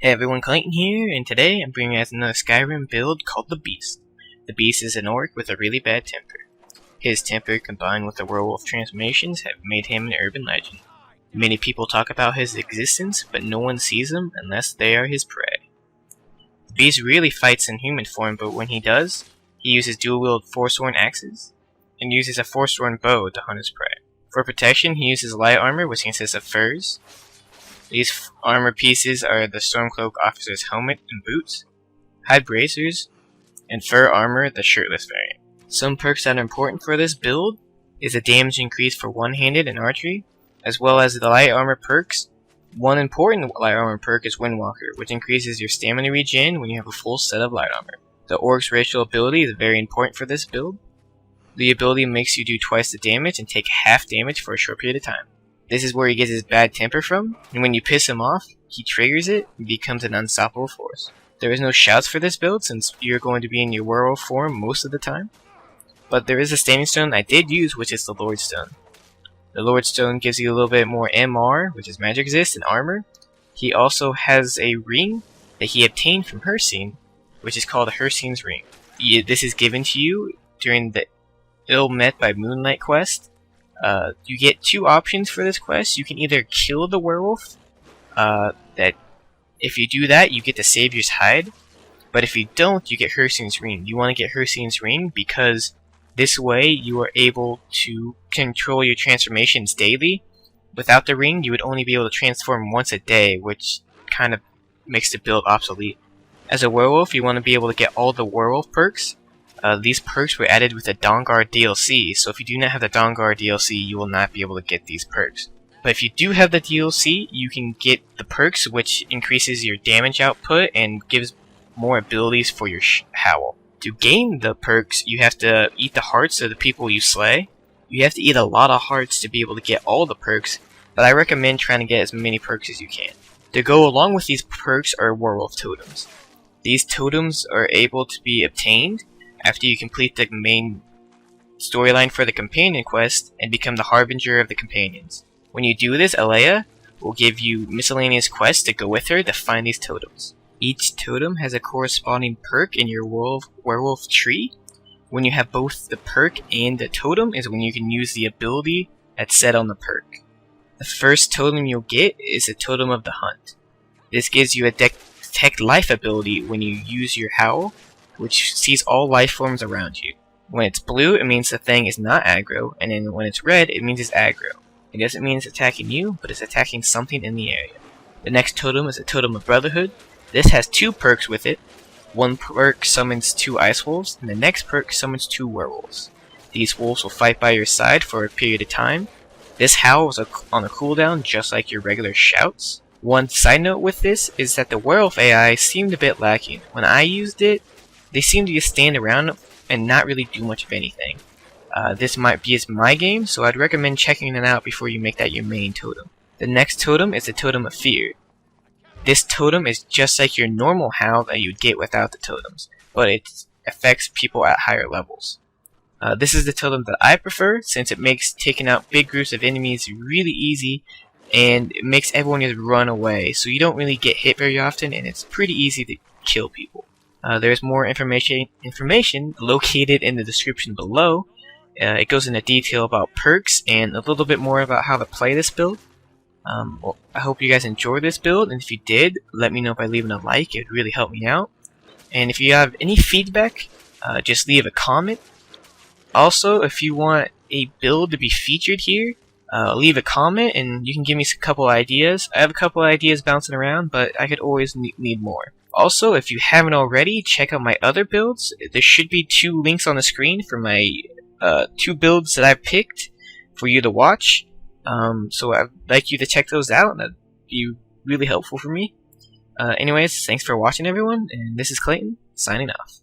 Hey everyone, Clayton here, and today I'm bringing you guys another Skyrim build called the Beast. The Beast is an orc with a really bad temper. His temper combined with the werewolf transformations have made him an urban legend. Many people talk about his existence, but no one sees him unless they are his prey. The Beast really fights in human form, but when he does, he uses dual-wield forsworn axes, and uses a forsworn bow to hunt his prey. For protection, he uses light armor, which consists of furs. These armor pieces are the Stormcloak officer's helmet and boots, hide bracers, and fur armor, the shirtless variant. Some perks that are important for this build is a damage increase for one-handed and archery, as well as the light armor perks. One important light armor perk is Windwalker, which increases your stamina regen when you have a full set of light armor. The Orc's racial ability is very important for this build. The ability makes you do twice the damage and take half damage for a short period of time. This is where he gets his bad temper from, and when you piss him off, he triggers it and becomes an unstoppable force. There is no shouts for this build since you're going to be in your werewolf form most of the time, but there is a standing stone I did use, which is the Lord Stone. The Lord Stone gives you a little bit more MR, which is magic resist, and armor. He also has a ring that he obtained from Hircine, which is called the Hircine's Ring. This is given to you during the Ill Met by Moonlight quest. You get two options for this quest. You can either kill the werewolf, that if you do that, you get the Savior's Hide, but if you don't, you get Hircine's Ring. You want to get Hircine's Ring because this way you are able to control your transformations daily. Without the ring, you would only be able to transform once a day, which kind of makes the build obsolete. As a werewolf, you want to be able to get all the werewolf perks. These perks were added with the Dawnguard DLC, so if you do not have the Dawnguard DLC, you will not be able to get these perks. But if you do have the DLC, you can get the perks, which increases your damage output and gives more abilities for your howl. To gain the perks, you have to eat the hearts of the people you slay. You have to eat a lot of hearts to be able to get all the perks, but I recommend trying to get as many perks as you can. To go along with these perks are werewolf totems. These totems are able to be obtained after you complete the main storyline for the companion quest and become the harbinger of the companions. When you do this, Alea will give you miscellaneous quests to go with her to find these totems. Each totem has a corresponding perk in your werewolf tree. When you have both the perk and the totem is when you can use the ability that's set on the perk. The first totem you'll get is a Totem of the Hunt. This gives you a detect life ability when you use your howl, which sees all life forms around you. When it's blue, it means the thing is not aggro, and then when it's red, it means it's aggro. It doesn't mean it's attacking you, but it's attacking something in the area. The next totem is a Totem of Brotherhood. This has two perks with it. One perk summons 2 ice wolves, and the next perk summons 2 werewolves. These wolves will fight by your side for a period of time. This howl is on a cooldown, just like your regular shouts. One side note with this is that the werewolf AI seemed a bit lacking. When I used it, they seem to just stand around and not really do much of anything. This might be my game, so I'd recommend checking it out before you make that your main totem. The next totem is the Totem of Fear. This totem is just like your normal howl that you'd get without the totems, but it affects people at higher levels. This is the totem that I prefer, since it makes taking out big groups of enemies really easy, and it makes everyone just run away, so you don't really get hit very often, and it's pretty easy to kill people. There's more information located in the description below. It goes into detail about perks and a little bit more about how to play this build. Well, I hope you guys enjoyed this build, and if you did, let me know by leaving a like. It would really help me out. And if you have any feedback, just leave a comment. Also, if you want a build to be featured here, leave a comment and you can give me a couple ideas. I have a couple ideas bouncing around, but I could always need more. Also, if you haven't already, check out my other builds. There should be 2 links on the screen for my 2 builds that I picked for you to watch. So I'd like you to check those out, and that'd be really helpful for me. Anyways, thanks for watching everyone, and this is Clayton, signing off.